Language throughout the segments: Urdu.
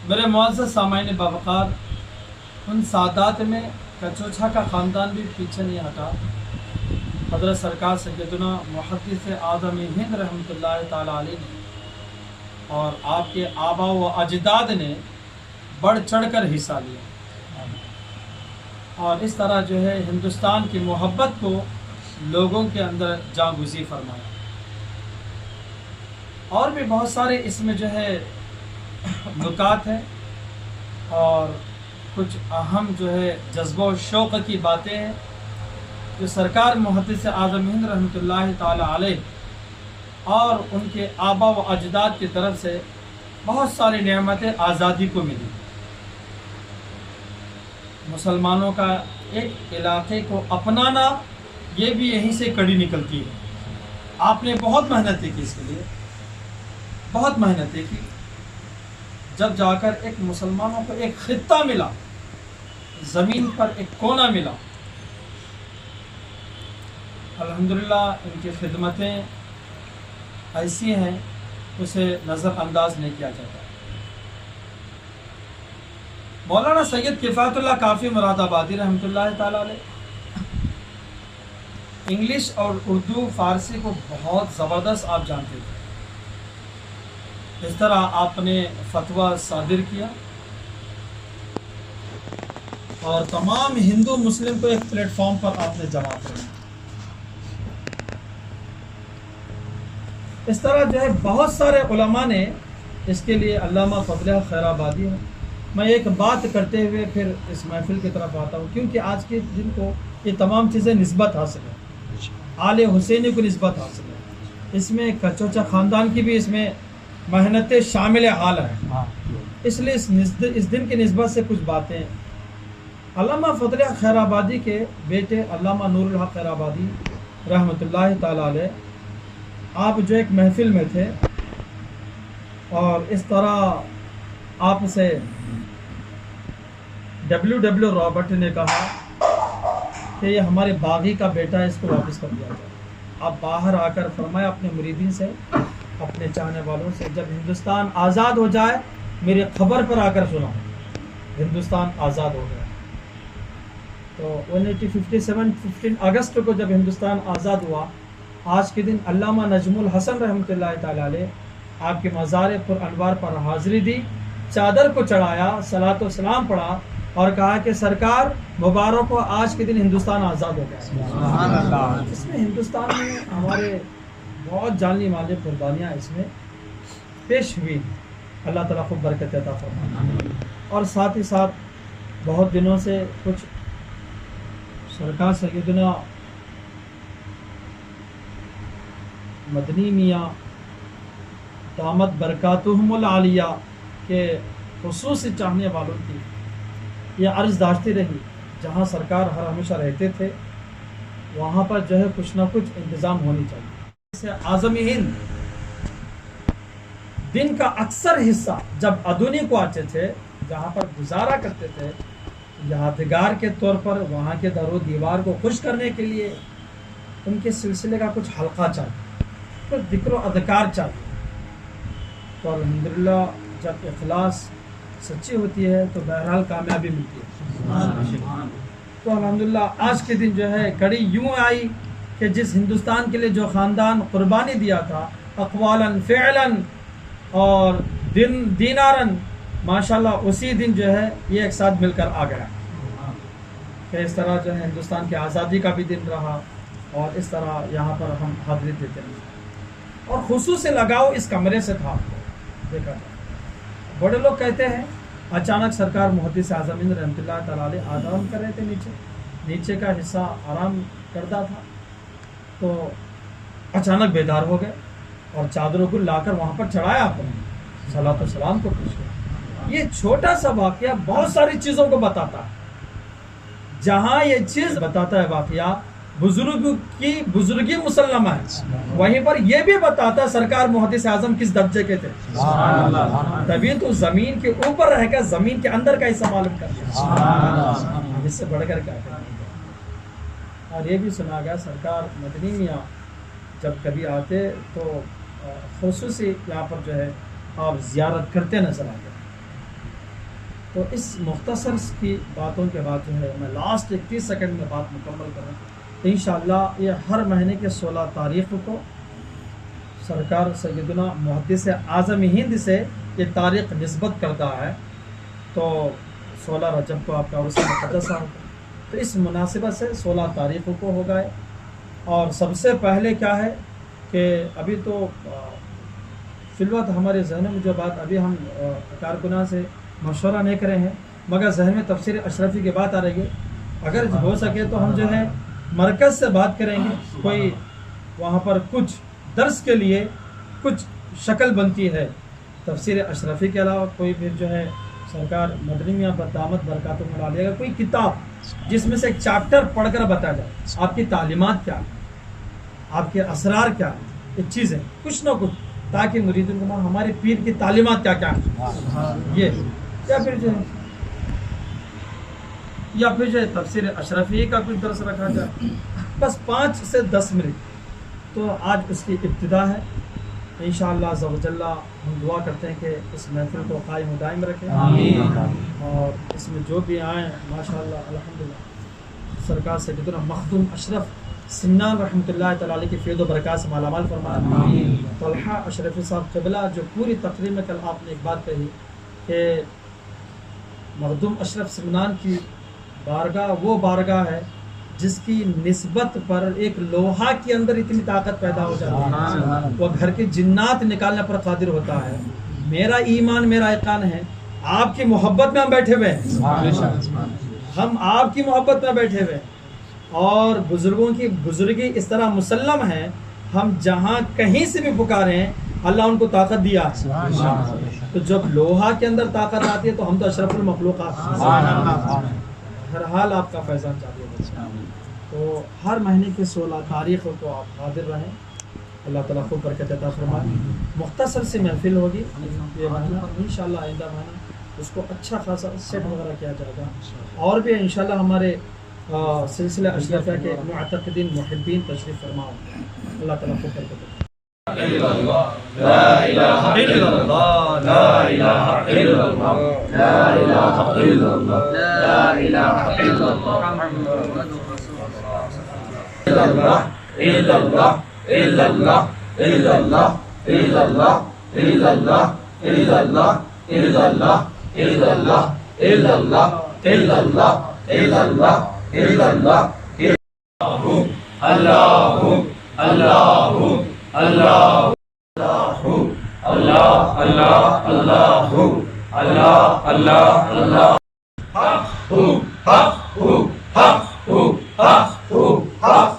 میرے معزز سامعین باوقار، ان سادات میں کچوچھا کا خاندان بھی پیچھے نہیں ہٹا۔ حضرت سرکار سیدنا محدث اعظم ہند رحمۃ اللہ تعالیٰ علیہ نے اور آپ کے آبا و اجداد نے بڑھ چڑھ کر حصہ لیا، اور اس طرح جو ہے ہندوستان کی محبت کو لوگوں کے اندر جاگزی فرمایا۔ اور بھی بہت سارے اس میں جو ہے نکات ہیں، اور کچھ اہم جو ہے جذبہ و شوق کی باتیں ہیں جو سرکار محدث اعظم ہند رحمۃ اللہ تعالیٰ علیہ اور ان کے آبا و اجداد کی طرف سے بہت ساری نعمتیں آزادی کو ملی۔ مسلمانوں کا ایک علاقے کو اپنانا، یہ بھی یہیں سے کڑی نکلتی ہے۔ آپ نے بہت محنتیں کی، اس کے لیے بہت محنتیں کی، جب جا کر ایک مسلمانوں کو ایک خطہ ملا، زمین پر ایک کونا ملا۔ الحمدللہ ان کی خدمتیں ایسی ہیں اسے نظر انداز نہیں کیا جاتا۔ مولانا سید کفایت اللہ کافی مراد آبادی رحمۃ اللہ تعالیٰ علیہ انگلش اور اردو فارسی کو بہت زبردست آپ جانتے تھے۔ اس طرح آپ نے فتویٰ صادر کیا اور تمام ہندو مسلم کو ایک پلیٹ فارم پر آپ نے جمع کیا۔ اس طرح جو ہے بہت سارے علماء نے اس کے لیے، علامہ فضل خیر آبادی ہے۔ میں ایک بات کرتے ہوئے پھر اس محفل کی طرف آتا ہوں، کیونکہ آج کے دن کو یہ تمام چیزیں نسبت حاصل ہے، آل حسینی کو نسبت حاصل ہے، اس میں کچوچا خاندان کی بھی اس میں محنتیں شامل حال ہیں، اس لیے اس دن کی نسبت سے کچھ باتیں۔ علامہ فضل خیر آبادی کے بیٹے علامہ نور الحق خیر آبادی رحمۃ اللہ تعالیٰ علیہ، آپ جو ایک محفل میں تھے اور اس طرح آپ سے ڈبلیو رابرٹ نے کہا کہ یہ ہمارے باغی کا بیٹا ہے، اس کو واپس کر دیا جائے۔ آپ باہر آ کر فرمایا اپنے مریدین سے، اپنے چاہنے والوں سے، جب ہندوستان آزاد ہو جائے میری خبر پر آ کر سنا ہندوستان آزاد ہو گیا۔ تو 15 اگست کو جب ہندوستان آزاد ہوا، آج کے دن علامہ نجم الحسن رحمۃ اللہ تعالیٰ علیہ آپ کے مزار پر انوار پر حاضری دی، چادر کو چڑھایا، صلاۃ و سلام پڑھا اور کہا کہ سرکار مبارک ہو، آج کے دن ہندوستان آزاد ہو گیا۔ سبحان اللہ۔ اس میں ہندوستان میں ہمارے بہت جانی مالی قربانیاں اس میں پیش ہوئی، اللہ تعالیٰ خوب برکت عطا فرمائے۔ اور ساتھ ہی ساتھ بہت دنوں سے کچھ سرکار سیدنا مدنی میاں دامت برکاتہم العالیہ کے خصوصی چاہنے والوں کی یہ عرض داشتی رہی، جہاں سرکار ہر ہمیشہ رہتے تھے وہاں پر جو ہے کچھ نہ کچھ انتظام ہونی چاہیے۔ جیسے اعظم ہند دن کا اکثر حصہ جب ادونی کو آتے تھے، جہاں پر گزارا کرتے تھے، یادگار کے طور پر وہاں کے در و دیوار کو خوش کرنے کے لیے ان کے سلسلے کا کچھ حلقہ چاہیے، کچھ ذکر و اذکار چاہیے۔ تو الحمدللہ جب اخلاص سچی ہوتی ہے تو بہرحال کامیابی ملتی ہے۔ تو الحمدللہ آج کے دن جو ہے کڑی یوں آئی کہ جس ہندوستان کے لیے جو خاندان قربانی دیا تھا، اقوالاً فعلاً اور دیناراً، ماشاءاللہ اسی دن جو ہے یہ ایک ساتھ مل کر آ گیا کہ اس طرح جو ہے ہندوستان کی آزادی کا بھی دن رہا، اور اس طرح یہاں پر ہم حاضری دیتے ہیں، اور خصوصی لگاؤ اس کمرے سے تھا۔ آپ کو دیکھا جائے بڑے لوگ کہتے ہیں اچانک سرکار محدث اعظم ہند رحمۃ اللہ تعالیٰ علیہ آرام کر رہے تھے، نیچے کا حصہ آرام کرتا تھا، تو اچانک بیدار ہو گئے اور چادروں کو لا کر وہاں پر چڑھایا، آپ نے صلاۃ و سلام کو پیش کیا۔ یہ چھوٹا سا واقعہ بہت ساری چیزوں کو بتاتا ہے۔ جہاں یہ چیز بتاتا ہے واقعہ بزرگ کی بزرگی مسلمہ ہے، وہیں پر یہ بھی بتاتا ہے سرکار محدث اعظم کس درجے کے تھے۔ تبھی تو زمین کے اوپر رہ کر زمین کے اندر کا حصہ معلوم کرتے، اس سے بڑھ کر کیا کریں گے۔ اور یہ بھی سنا گیا سرکار مدنی میاں جب کبھی آتے تو خصوصی یہاں پر جو ہے آپ زیارت کرتے نظر آتے، تو اس مختصر کی باتوں کے بعد جو ہے میں لاسٹ 30 سیکنڈ میں بات مکمل کروں تو انشاءاللہ یہ ہر مہینے کے 16 تاریخ کو سرکار سیدنا محدث اعظم ہند سے یہ تاریخ نسبت کرتا ہے، تو 16 رجب کو آپ کا عرس مقدسہ ہوگا، تو اس مناسبت سے 16 تاریخوں کو ہوگا ہے۔ اور سب سے پہلے کیا ہے کہ ابھی تو فی الوقت ہمارے ذہن میں جو بات ابھی ہم کارکنان سے مشورہ نہیں کرے ہیں، مگر ذہن میں تفسیر اشرفی کی بات آ رہی ہے، اگر ہو سکے تو ہم جو ہے مرکز سے بات کریں گے، کوئی وہاں پر کچھ درس کے لیے کچھ شکل بنتی ہے تفسیر اشرفی کے علاوہ، کوئی پھر جو ہے سرکار مدنی میاں دامت برکاتہم العالیہ کا کوئی کتاب جس میں سے ایک چیپٹر پڑھ کر بتایا جائے آپ کی تعلیمات کیا ہے، آپ کے اسرار کیا ہے، یہ چیزیں کچھ نہ کچھ، تاکہ مرید الگماں ہمارے پیر کی تعلیمات کیا کیا ہیں، یہ یا پھر جو ہے تفسیر اشرفی کا کچھ درس رکھا جائے، بس 5 سے 10 منٹ۔ تو آج اس کی ابتدا ہے، انشاءاللہ عز و جل ہم دعا کرتے ہیں کہ اس محفل کو قائم و دائم رکھیں، آمین، اور اس میں جو بھی آئیں ماشاءاللہ الحمدللہ سرکار سیدنا مخدوم اشرف سمنان رحمۃ اللہ تعالیٰ علیہ کی فیض و برکات سے مالا مال فرمائے، آمین۔ طلحہ اشرفی صاحب قبلہ جو پوری تقریر میں کل آپ نے ایک بات کہی کہ مخدوم اشرف سمنان کی بارگاہ وہ بارگاہ ہے جس کی نسبت پر ایک لوہا کے اندر اتنی طاقت پیدا ہو جاتی ہے، وہ گھر کے جنات نکالنے پر قادر ہوتا ہے۔ میرا ایمان میرا یقین ہے آپ کی محبت میں ہم بیٹھے ہوئے ہیں، ہم آپ کی محبت میں بیٹھے ہوئے ہیں، اور بزرگوں کی بزرگی اس طرح مسلم ہے، ہم جہاں کہیں سے بھی پکارے ہیں اللہ ان کو طاقت دیا ہے، تو جب لوہا کے اندر طاقت آتی ہے تو ہم تو اشرف المخلوقات ہیں۔ ہر حال آپ کا فیضان جاری ہے، تو ہر مہینے کی 16 تاریخ کو آپ حاضر رہیں، اللہ تعالیٰ خوب برکت عطا فرمائے۔ مختصر سی محفل ہوگی یہ مہینہ، انشاءاللہ آئندہ مہینہ اس کو اچھا خاصا سیٹ وغیرہ کیا جائے گا، اور بھی انشاءاللہ ہمارے سلسلہ اشرفیہ کے معتقدین محبین تشریف فرما ہوں، اللہ تعالیٰ خوب برکت عطا۔ لا إله إلا الله لا إله إلا الله لا إله إلا الله لا إله إلا الله محمد رسول الله إلا الله إلا الله إلا الله إلا الله إلا الله إلا الله إلا الله إلا الله إلا الله إلا الله إلا الله إلا الله إلا الله الله الله اللہ اللہ اللہ اللہ اللہ اللہ اللہ اللہ حق حق حق حق حق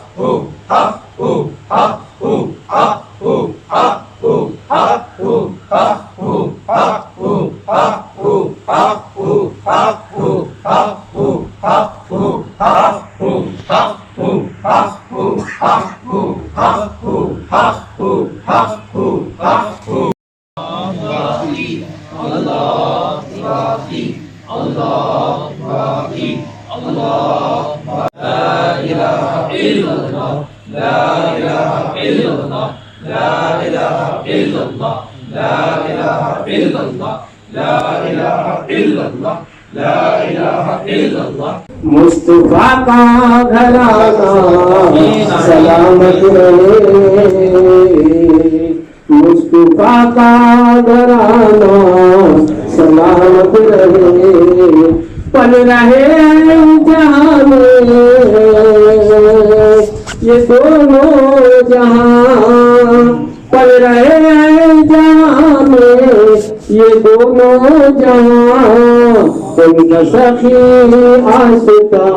مصطفیٰ کا گھرانہ سلامت رہے، مصطفیٰ کا گھرانہ سلامت رہے، پل رہے جہاں میں یہ دونوں جہاں، پل رہے جہاں میں یہ دونوں جہاں، ان کا سخی آستا